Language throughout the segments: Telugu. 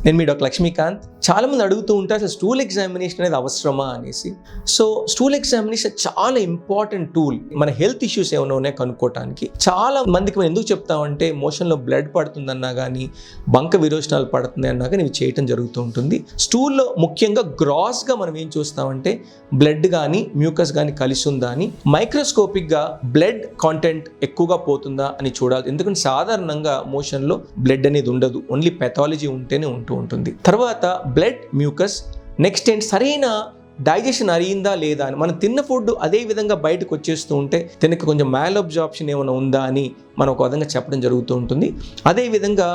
నేను మీ డాక్టర్ లక్ష్మీకాంత్. చాలామంది అడుగుతూ ఉంటారు అసలు స్టూల్ ఎగ్జామినేషన్ అనేది అవసరమా అనేసి. సో స్టూల్ ఎగ్జామినేషన్ చాలా ఇంపార్టెంట్ టూల్ మన హెల్త్ ఇష్యూస్ ఏమైనా ఉన్నాయో కనుక్కోవటానికి. చాలా మందికి మనం ఎందుకు చెప్తామంటే మోషన్లో బ్లడ్ పడుతుందన్నా కానీ, బంక విరోచనాలు పడుతుంది అన్నా కానీ ఇవి చేయటం జరుగుతూ ఉంటుంది. స్టూల్లో ముఖ్యంగా గ్రాస్గా మనం ఏం చూస్తామంటే బ్లడ్ కానీ మ్యూకస్ కానీ కలిసి ఉందా అని, మైక్రోస్కోపిక్గా బ్లడ్ కాంటెంట్ ఎక్కువగా పోతుందా అని చూడాలి. ఎందుకంటే సాధారణంగా మోషన్లో బ్లడ్ అనేది ఉండదు, ఓన్లీ పెథాలజీ ఉంటేనే ఉంటుంది. తర్వాత బ్లడ్ మ్యూకస్, నెక్స్ట్ ఏంటి సరైన డైజెషన్ అయిందా లేదా అని, మనం తిన్న ఫుడ్ అదే విధంగా బయటకు వచ్చేస్తూ ఉంటే తినక కొంచెం మ్యాల్ అబ్జార్ప్షన్ ఏమైనా ఉందా అని మనం ఒక విధంగా చెప్పడం జరుగుతూ ఉంటుంది. అదేవిధంగా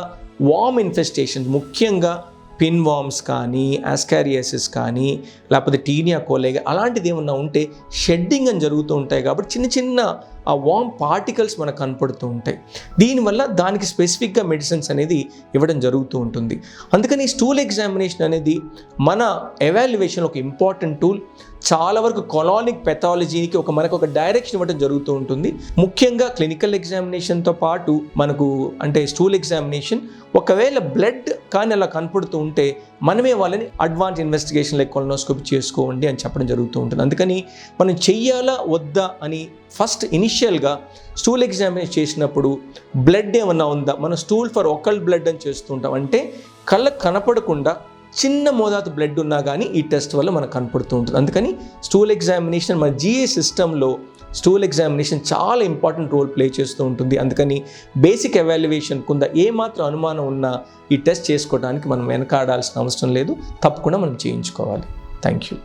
వామ్ ఇన్ఫెస్టేషన్, ముఖ్యంగా పిన్ వామ్స్ కానీ, ఆస్కారియాసిస్ కానీ, లేకపోతే టీనియా కోలేగా అలాంటిది ఏమన్నా ఉంటే షెడ్డింగ్ అని జరుగుతూ ఉంటాయి. కాబట్టి చిన్న చిన్న ఆ వామ్ పార్టికల్స్ మనకు కనపడుతూ ఉంటాయి. దీనివల్ల దానికి స్పెసిఫిక్గా మెడిసిన్స్ అనేది ఇవ్వడం జరుగుతూ ఉంటుంది. అందుకని స్టూల్ ఎగ్జామినేషన్ అనేది మన ఎవాల్యుయేషన్లో ఒక ఇంపార్టెంట్ టూల్. చాలా వరకు కొలానిక్ పెథాలజీకి మనకు ఒక డైరెక్షన్ ఇవ్వడం జరుగుతూ ఉంటుంది. ముఖ్యంగా క్లినికల్ ఎగ్జామినేషన్తో పాటు మనకు అంటే స్టూల్ ఎగ్జామినేషన్ ఒకవేళ బ్లడ్ కానీ అలా కనపడుతూ ఉంటే మనమే వాళ్ళని అడ్వాన్స్ ఇన్వెస్టిగేషన్ లైక్ కొలనోస్కోపీ చేసుకోండి అని చెప్పడం జరుగుతూ ఉంటుంది. అందుకని మనం చెయ్యాలా వద్దా అని ఫస్ట్ ఇనిషియల్గా స్టూల్ ఎగ్జామినేషన్ చేసినప్పుడు బ్లడ్ ఏమన్నా ఉందా, మనం స్టూల్ ఫర్ ఒక్కల్ బ్లడ్ అని చేస్తూ ఉంటాం. అంటే కళ్ళకు కనపడకుండా చిన్న మోతాదు బ్లడ్ ఉన్నా కానీ ఈ టెస్ట్ వల్ల మనకు కనపడుతూ ఉంటుంది. అందుకని స్టూల్ ఎగ్జామినేషన్ మన జిఏ సిస్టంలో స్టూల్ ఎగ్జామినేషన్ చాలా ఇంపార్టెంట్ రోల్ ప్లే చేస్తూ ఉంటుంది. అందుకని బేసిక్ ఎవాల్యుయేషన్ కింద ఏమాత్రం అనుమానం ఉన్నా ఈ టెస్ట్ చేసుకోవడానికి మనం వెనకాడాల్సిన అవసరం లేదు, తప్పకుండా మనం చేయించుకోవాలి. Thank you.